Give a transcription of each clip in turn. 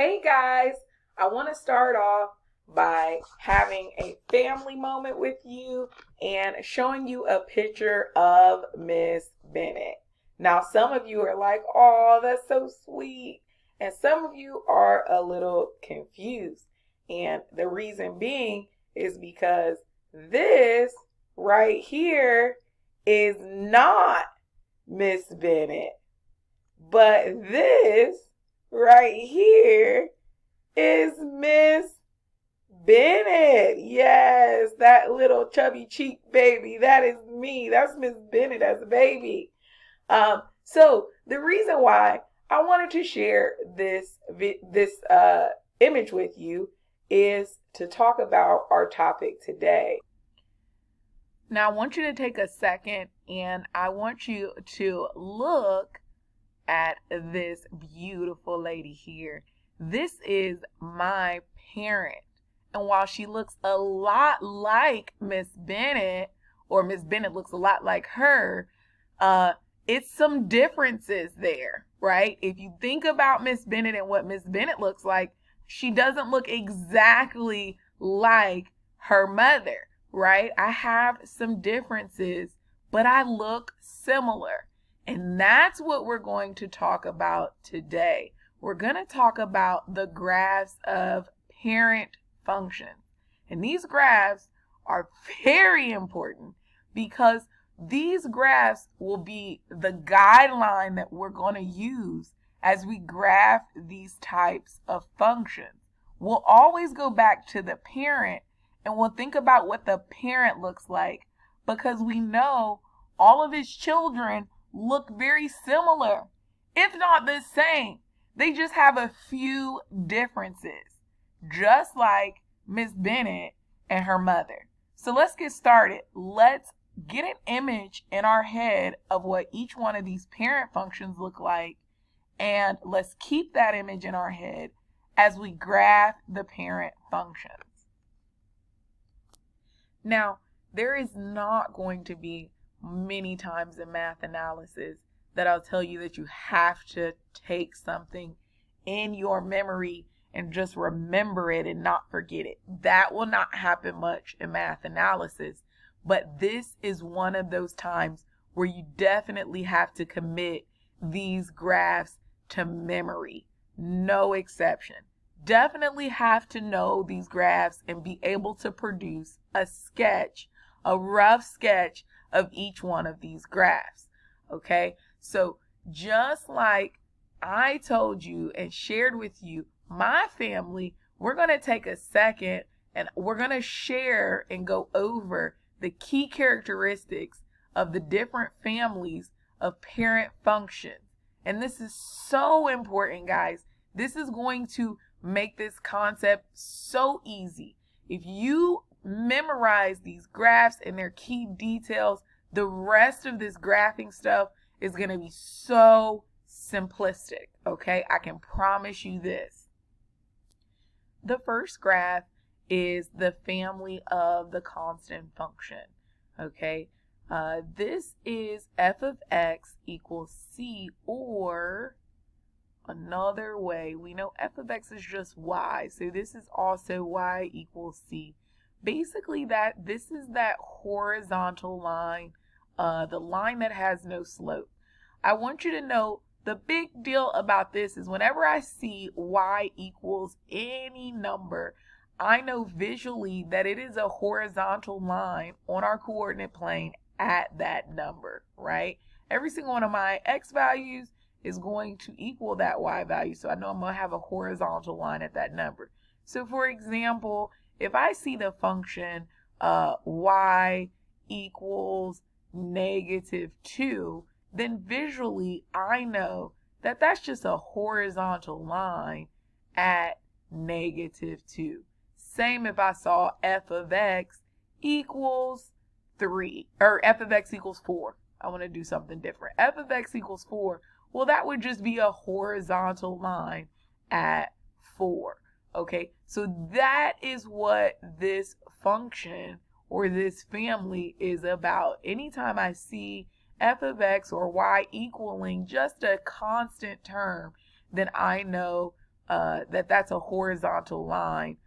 Hey guys, I want to start off by having a family moment with you and showing you a picture of Miss Bennett. Now, some of you are like, oh, that's so sweet. And some of you are a little confused. And the reason being is because this right here is not Miss Bennett, but this right here is Miss Bennett. Yes, that little chubby cheek baby. That is me. That's Miss Bennett as a baby. So the reason why I wanted to share this image with you is to talk about our topic today. Now I want you to take a second and I want you to look at this beautiful lady here. This is my parent. And while she looks a lot like Miss Bennett, or Miss Bennett looks a lot like her, it's some differences there, right? If you think about Miss Bennett and what Miss Bennett looks like, she doesn't look exactly like her mother, right? I have some differences, but I look similar. And that's what we're going to talk about today. We're going to talk about the graphs of parent functions. And these graphs are very important because these graphs will be the guideline that we're going to use as we graph these types of functions. We'll always go back to the parent and we'll think about what the parent looks like because we know all of his children look very similar, if not the same. They just have a few differences, just like Miss Bennett and her mother. So let's get started. Let's get an image in our head of what each one of these parent functions look like, and let's keep that image in our head as we graph the parent functions. Now, there is not going to be many times in math analysis that I'll tell you that you have to take something in your memory and just remember it and not forget it. That will not happen much in math analysis, but this is one of those times where you definitely have to commit these graphs to memory. No exception. Definitely have to know these graphs and be able to produce a sketch, a rough sketch of each one of these graphs. Okay, so just like I told you and shared with you, my family, we're going to take a second and we're going to share and go over the key characteristics of the different families of parent functions. And this is so important, guys. This is going to make this concept so easy. If you memorize these graphs and their key details, the rest of this graphing stuff is going to be so simplistic, okay? I can promise you this. The first graph is the family of the constant function, okay? This is f of x equals c, or another way, we know f of x is just y, so this is also y equals c. Basically, this is that horizontal line, the line that has no slope. I want you to know the big deal about this is whenever I see y equals any number, I know visually that it is a horizontal line on our coordinate plane at that number, right? Every single one of my x values is going to equal that y value, so I know I'm going to have a horizontal line at that number. So for example, if I see the function y equals -2, then visually I know that that's just a horizontal line at -2. Same if I saw f of x equals 3, or f of x equals 4. I want to do something different. F of x equals 4. Well, that would just be a horizontal line at 4. Okay, so that is what this function or this family is about. Anytime I see f of x or y equaling just a constant term, then I know that's a horizontal line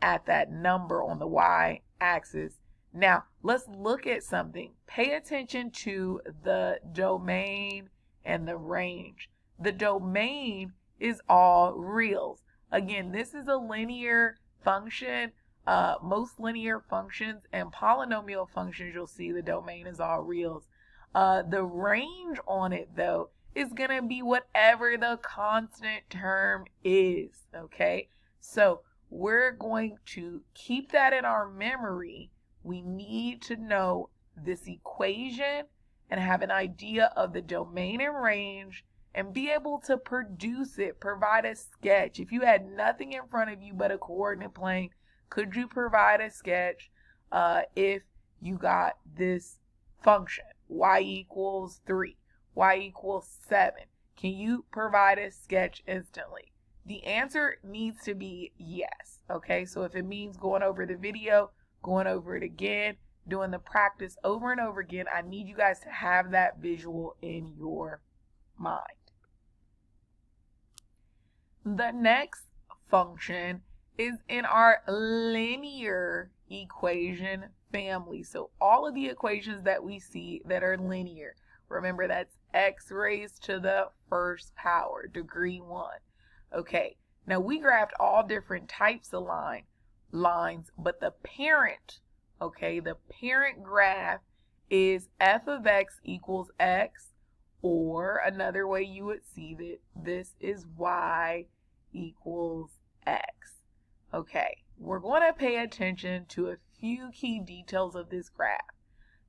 at that number on the y-axis. Now, let's look at something. Pay attention to the domain and the range. The domain is all reals. Again, this is a linear function. Most linear functions and polynomial functions, you'll see the domain is all reals. The range on it, though, is going to be whatever the constant term is, okay? So we're going to keep that in our memory. We need to know this equation and have an idea of the domain and range and be able to produce it, provide a sketch. If you had nothing in front of you but a coordinate plane, could you provide a sketch if you got this function, y equals 3, y equals 7? Can you provide a sketch instantly? The answer needs to be yes, okay? So if it means going over the video, going over it again, doing the practice over and over again, I need you guys to have that visual in your mind. The next function is in our linear equation family. So all of the equations that we see that are linear, remember that's x raised to the first power, degree 1. Okay, now we graphed all different types of lines, but the parent, okay, the parent graph is f of x equals x, or another way you would see that this is y equals x. Okay, we're going to pay attention to a few key details of this graph.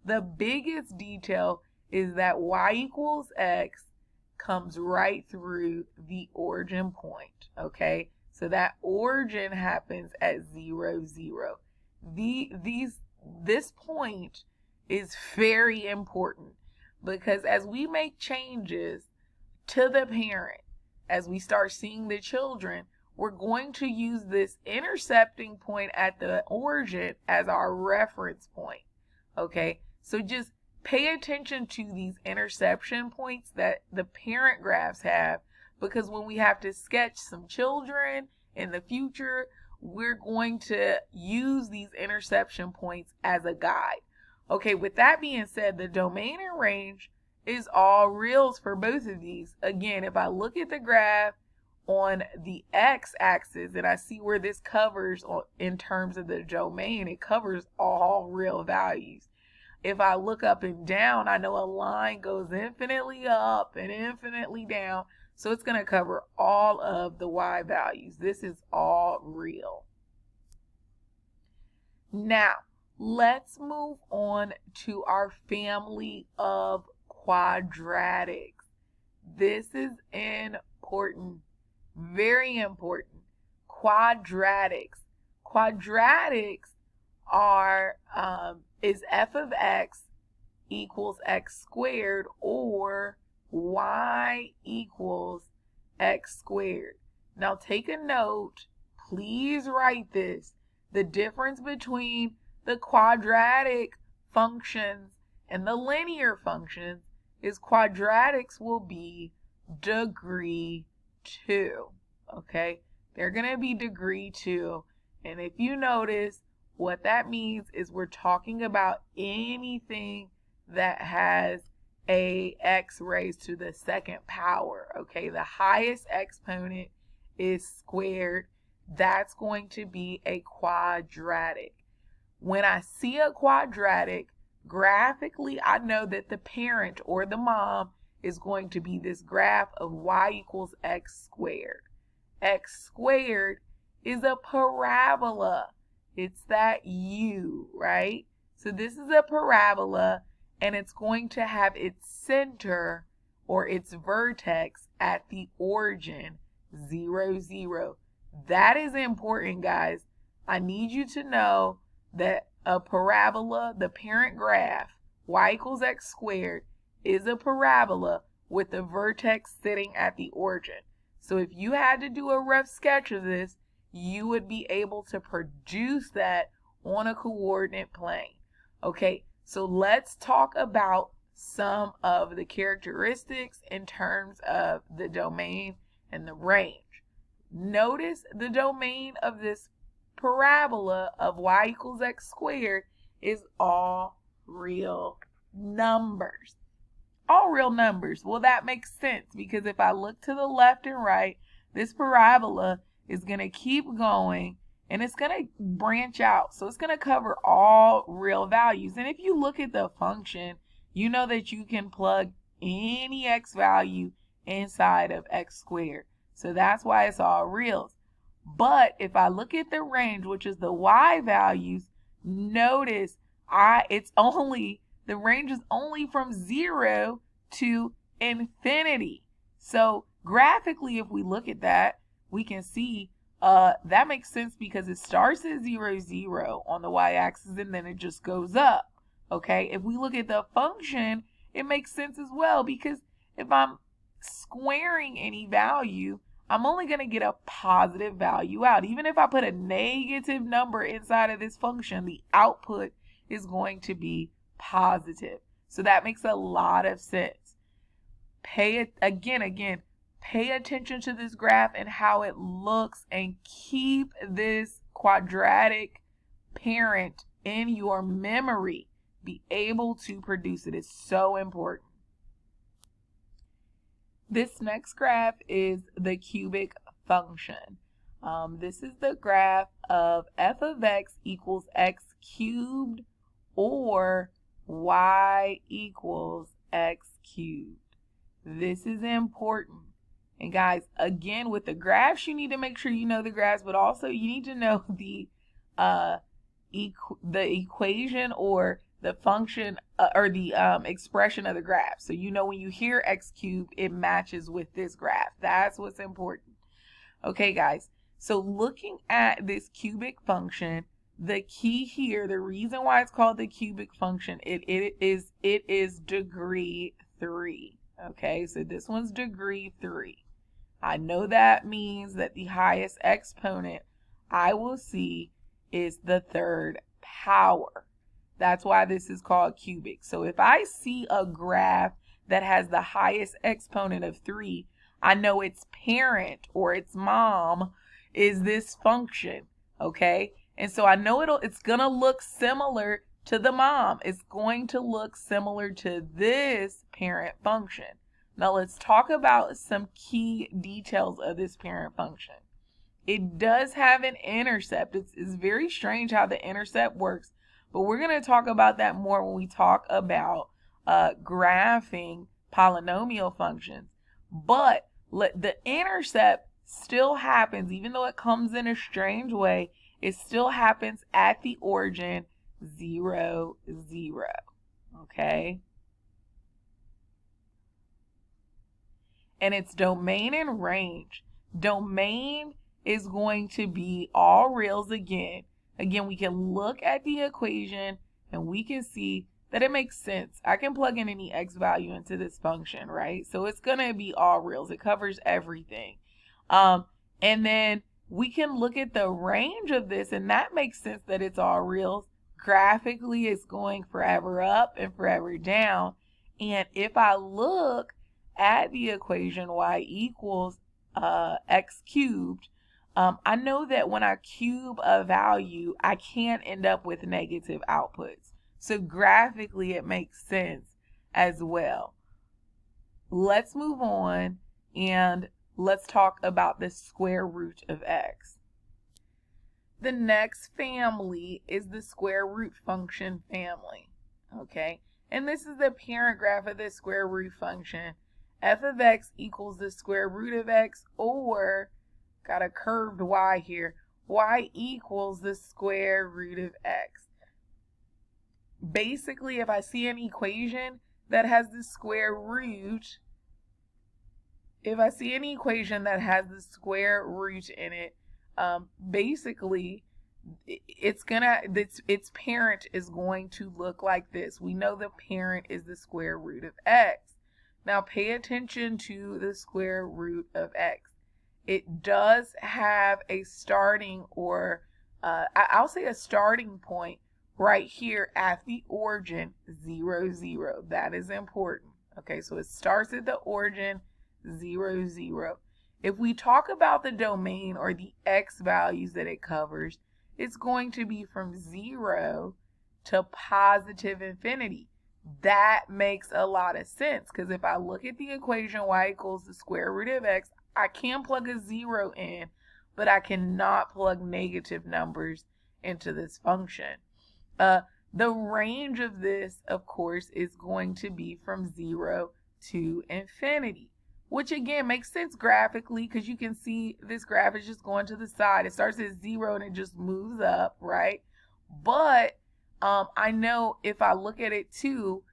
The biggest detail is that y equals x comes right through the origin point, okay? So that origin happens at 0, 0. This point is very important because as we make changes to the parent, as we start seeing the children, we're going to use this intercepting point at the origin as our reference point, okay? So just pay attention to these interception points that the parent graphs have, because when we have to sketch some children in the future, we're going to use these interception points as a guide. Okay, with that being said, the domain and range is all reals for both of these. Again, if I look at the graph on the x-axis and I see where this covers in terms of the domain, it covers all real values. If I look up and down, I know a line goes infinitely up and infinitely down, so it's going to cover all of the y values. This is all real. Now, let's move on to our family of quadratics. This is important, very important. Quadratics. Quadratics is f of x equals x squared, or y equals x squared. Now take a note, please write this. The difference between the quadratic functions and the linear functions is quadratics will be degree 2, okay? They're going to be degree 2, and if you notice, what that means is we're talking about anything that has a x raised to the second power, okay? The highest exponent is squared. That's going to be a quadratic. When I see a quadratic, graphically, I know that the parent or the mom is going to be this graph of y equals x squared. X squared is a parabola. It's that U, right? So this is a parabola, and it's going to have its center or its vertex at the origin, 0, 0. That is important, guys. I need you to know that a parabola, the parent graph, y equals x squared, is a parabola with the vertex sitting at the origin. So if you had to do a rough sketch of this, you would be able to produce that on a coordinate plane. Okay, so let's talk about some of the characteristics in terms of the domain and the range. Notice the domain of this parabola of y equals x squared is all real numbers. All real numbers. Well, that makes sense because if I look to the left and right, this parabola is going to keep going and it's going to branch out. So it's going to cover all real values. And if you look at the function, you know that you can plug any x value inside of x squared. So that's why it's all reals. But if I look at the range, which is the y values, notice the range is only from 0 to infinity. So graphically, if we look at that, we can see that makes sense because it starts at 0, 0 on the y-axis and then it just goes up. Okay, if we look at the function, it makes sense as well because if I'm squaring any value, I'm only going to get a positive value out. Even if I put a negative number inside of this function, the output is going to be positive. So that makes a lot of sense. Pay attention to this graph and how it looks and keep this quadratic parent in your memory. Be able to produce it is so important. This next graph is the cubic function. This is the graph of f of x equals x cubed or y equals x cubed. This is important. And guys, again, with the graphs, you need to make sure you know the graphs, but also you need to know the equation or the function or the expression of the graph. So you know when you hear x cubed, it matches with this graph. That's what's important. Okay, guys. So looking at this cubic function, the key here, the reason why it's called the cubic function, it is degree 3. Okay, so this one's degree 3. I know that means that the highest exponent I will see is the third power. That's why this is called cubic. So if I see a graph that has the highest exponent of 3, I know its parent or its mom is this function, okay? And so I know it's going to look similar to the mom. It's going to look similar to this parent function. Now let's talk about some key details of this parent function. It does have an intercept. It's very strange how the intercept works, but we're going to talk about that more when we talk about graphing polynomial functions. But the intercept still happens, even though it comes in a strange way, it still happens at the origin 0, 0. Okay? And its domain and range. Domain is going to be all reals again. Again, we can look at the equation and we can see that it makes sense. I can plug in any x value into this function, right? So it's going to be all reals. It covers everything. And then we can look at the range of this, and that makes sense that it's all reals. Graphically, it's going forever up and forever down. And if I look at the equation y equals x cubed, I know that when I cube a value, I can't end up with negative outputs. So graphically, it makes sense as well. Let's move on and let's talk about the square root of x. The next family is the square root function family. Okay, and this is the parent graph of the square root function. F of x equals the square root of x, or got a curved y here, y equals the square root of x. Basically, if I see an equation that has the square root, in it, basically its parent is going to look like this. We know the parent is the square root of x. Now pay attention to the square root of x. It does have a starting, or I'll say a starting point right here at the origin 0, 0. That is important. Okay, so it starts at the origin 0, 0. If we talk about the domain or the x values that it covers, it's going to be from 0 to positive infinity. That makes a lot of sense, because if I look at the equation y equals the square root of x, I can plug a 0 in, but I cannot plug negative numbers into this function. The range of this, of course, is going to be from 0 to infinity, which again makes sense graphically, because you can see this graph is just going to the side. It starts at 0 and it just moves up, right? But I know if I look at it too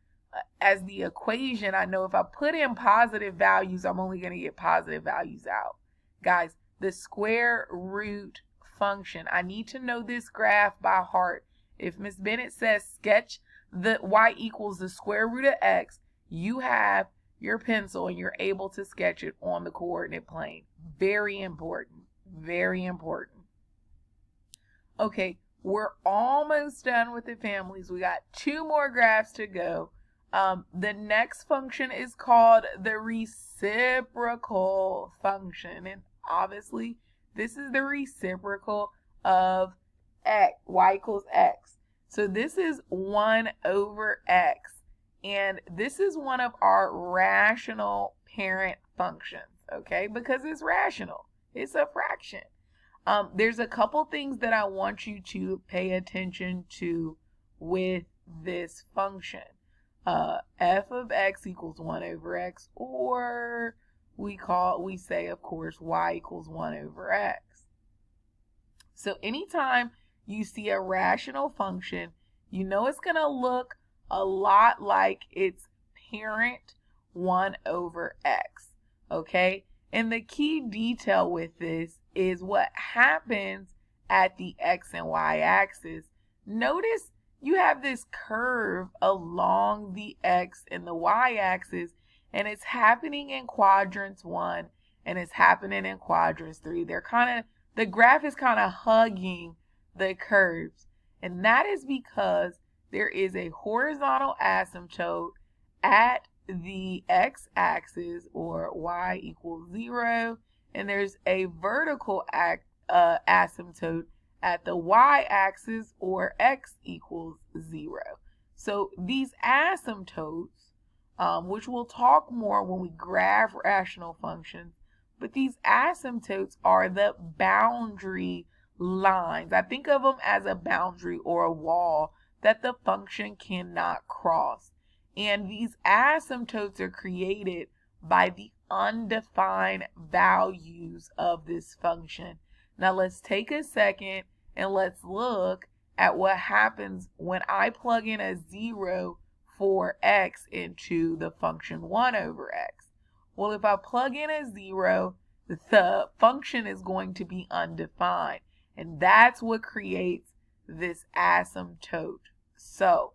as the equation, I know if I put in positive values, I'm only going to get positive values out. Guys, the square root function, I need to know this graph by heart. If Miss Bennett says sketch the y equals the square root of x, you have your pencil and you're able to sketch it on the coordinate plane. Very important. Very important. Okay, we're almost done with the families. We got 2 more graphs to go. The next function is called the reciprocal function. And obviously, this is the reciprocal of x, y equals x. So this is 1 over x. And this is one of our rational parent functions, okay? Because it's rational. It's a fraction. There's a couple things that I want you to pay attention to with this function. F of x equals 1 over x, or we say, of course, y equals 1 over x. So anytime you see a rational function, you know it's going to look a lot like its parent 1 over x, okay? And the key detail with this is what happens at the x and y axis. Notice you have this curve along the x and the y axis, and it's happening in quadrants 1 and it's happening in quadrants 3. The graph is kind of hugging the curves, and that is because there is a horizontal asymptote at the x-axis, or y equals 0, and there's a vertical asymptote at the y-axis, or x equals 0. So these asymptotes, which we'll talk more when we graph rational functions, but these asymptotes are the boundary lines. I think of them as a boundary or a wall that the function cannot cross. And these asymptotes are created by the undefined values of this function. Now let's take a second and let's look at what happens when I plug in a 0 for x into the function 1 over x. Well, if I plug in a 0, the function is going to be undefined. And that's what creates this asymptote. So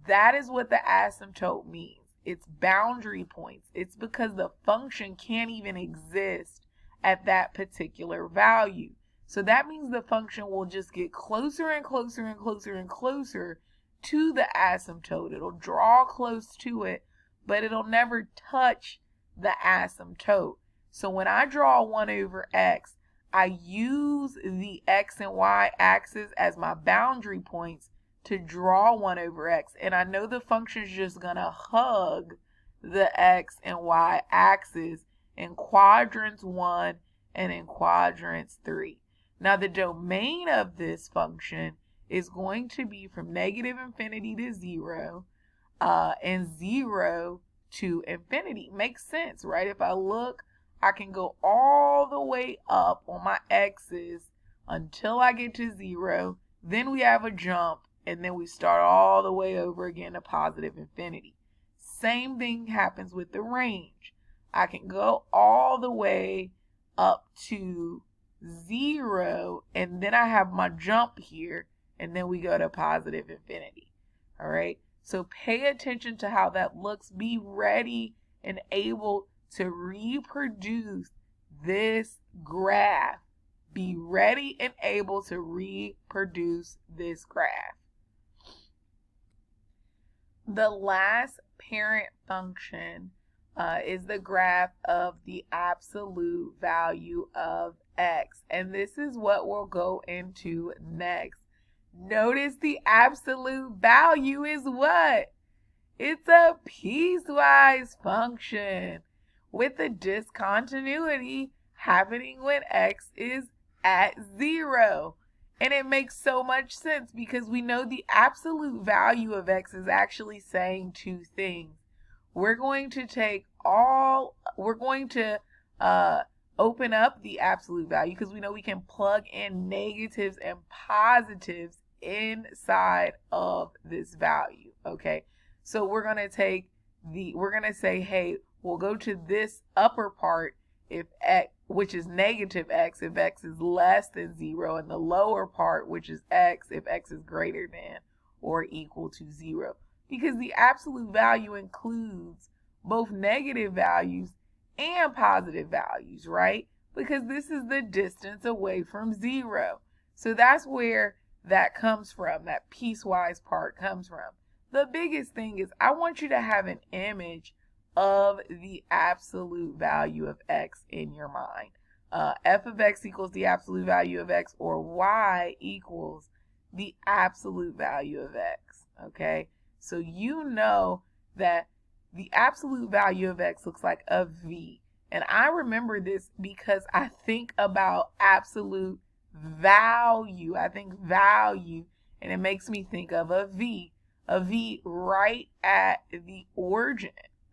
that is what the asymptote means. It's boundary points. It's because the function can't even exist at that particular value. So that means the function will just get closer and closer and closer and closer to the asymptote. It'll draw close to it, but it'll never touch the asymptote. So when I draw 1 over x, I use the x and y axis as my boundary points to draw 1 over x. And I know the function is just going to hug the x and y axis in quadrants 1 and in quadrants 3. Now the domain of this function is going to be from negative infinity to 0 and 0 to infinity. Makes sense, right? If I look, I can go all the way up on my x's until I get to 0. Then we have a jump, and then we start all the way over again to positive infinity. Same thing happens with the range. I can go all the way up to 0, and then I have my jump here, and then we go to positive infinity. All right, so pay attention to how that looks. Be ready and able to reproduce this graph. Be ready and able to reproduce this graph. The last parent function is the graph of the absolute value of x. And this is what we'll go into next. Notice the absolute value is what? It's a piecewise function with a discontinuity happening when x is at 0. And it makes so much sense because we know the absolute value of x is actually saying two things. We're going to open up the absolute value because we know we can plug in negatives and positives inside of this value, okay? So we're going to say, hey, we'll go to this upper part if x, which is negative x, if x is less than 0, and the lower part, which is x, if x is greater than or equal to 0. Because the absolute value includes both negative values and positive values, right? Because this is the distance away from 0. So that's where that comes from, that piecewise part comes from. The biggest thing is I want you to have an image of the absolute value of x in your mind. F of x equals the absolute value of x, or y equals the absolute value of x, okay? So you know that the absolute value of x looks like a v. And I remember this because I think about absolute value. I think value, and it makes me think of a v right at the origin.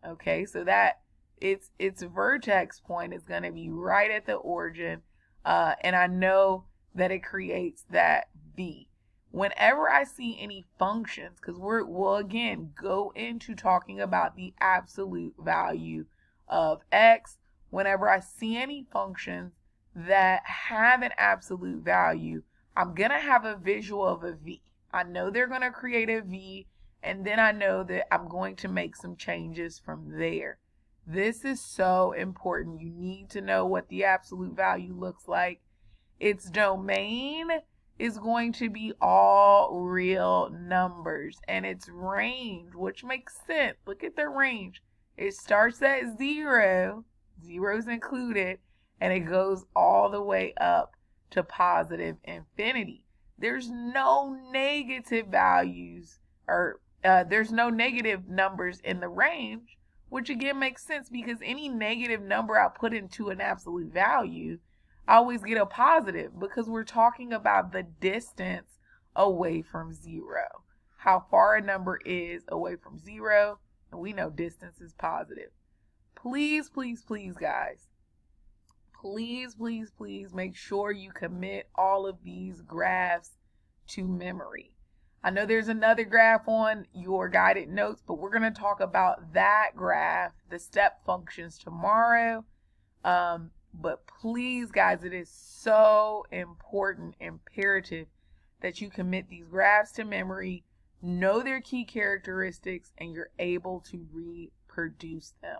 Okay, so that its vertex point is going to be right at the origin, and I know that it creates that v. Whenever I see any functions, because we'll again go into talking about the absolute value of x, whenever I see any functions that have an absolute value, I'm going to have a visual of a v. I know they're going to create a v, and then I know that I'm going to make some changes from there. This is so important. You need to know what the absolute value looks like. Its domain is going to be all real numbers, and its range, which makes sense. Look at the range. It starts at 0, 0's included, and it goes all the way up to positive infinity. There's no negative values, or there's no negative numbers in the range, which again makes sense because any negative number I put into an absolute value, I always get a positive because we're talking about the distance away from 0. How far a number is away from 0, and we know distance is positive. Please, please, please, guys. Please, please, please make sure you commit all of these graphs to memory. I know there's another graph on your guided notes, but we're going to talk about that graph, the step functions, tomorrow. But please, guys, it is so important, imperative that you commit these graphs to memory, know their key characteristics, and you're able to reproduce them.